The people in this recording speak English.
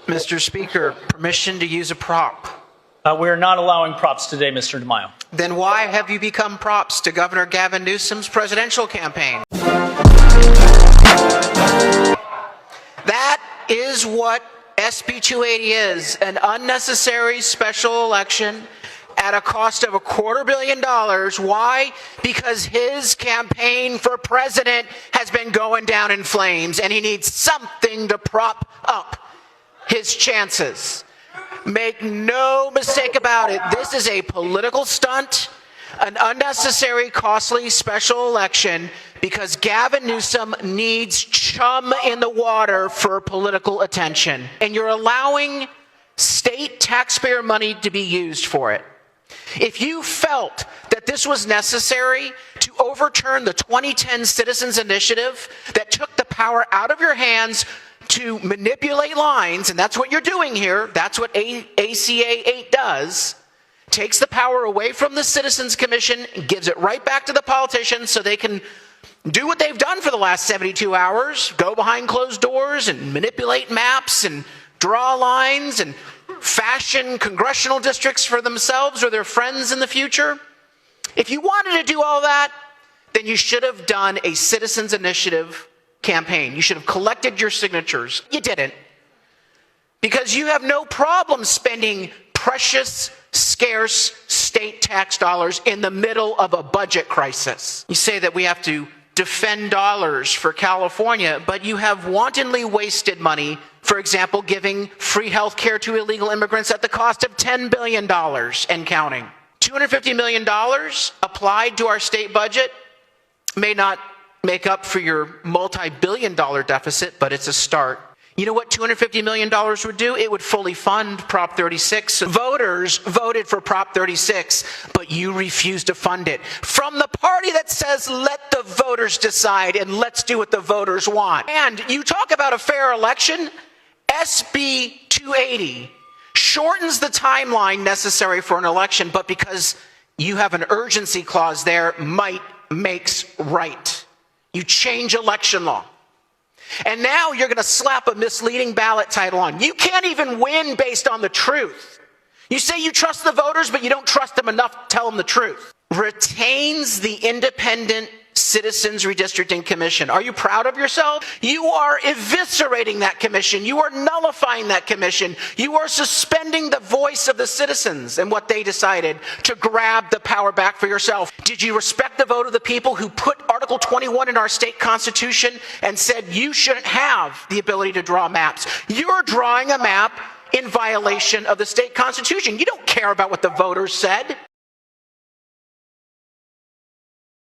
Mr. Speaker, permission to use a prop. We're not allowing props today, Mr. Demaio. Then why have you become props to Governor Gavin Newsom's presidential campaign? That is what SB 280 is, an unnecessary special election at a cost of $250 million. Why? Because his campaign for president has been going down in flames and he needs something to prop up his chances. Make no mistake about it, this is a political stunt, an unnecessary, costly special election because Gavin Newsom needs chum in the water for political attention. And you're allowing state taxpayer money to be used for it. If you felt that this was necessary to overturn the 2010 Citizens Initiative that took the power out of your hands to manipulate lines, and that's what you're doing here, that's what ACA 8 does, takes the power away from the Citizens Commission and gives it right back to the politicians so they can do what they've done for the last 72 hours, go behind closed doors and manipulate maps and draw lines and fashion congressional districts for themselves or their friends in the future. If you wanted to do all that, then you should have done a Citizens Initiative campaign. You should have collected your signatures. You didn't. Because you have no problem spending precious, scarce state tax dollars in the middle of a budget crisis. You say that we have to defend dollars for California, but you have wantonly wasted money, for example, giving free health care to illegal immigrants at the cost of $10 billion and counting. $250 million applied to our state budget may not make up for your multi-billion-dollar deficit, but it's a start. You know what $250 million would do? It would fully fund Prop 36. Voters voted for Prop 36, but you refused to fund it. From the party that says, let the voters decide and let's do what the voters want. And you talk about a fair election, SB 280 shortens the timeline necessary for an election, but because you have an urgency clause there, might makes right. You change election law. And now you're going to slap a misleading ballot title on. You can't even win based on the truth. You say you trust the voters, but you don't trust them enough to tell them the truth. Retains the independent Citizens Redistricting Commission. Are you proud of yourself? You are eviscerating that commission. You are nullifying that commission. You are suspending the voice of the citizens and what they decided to grab the power back for yourself. Did you respect the vote of the people who put Article 21 in our state constitution and said you shouldn't have the ability to draw maps? You're drawing a map in violation of the state constitution. You don't care about what the voters said.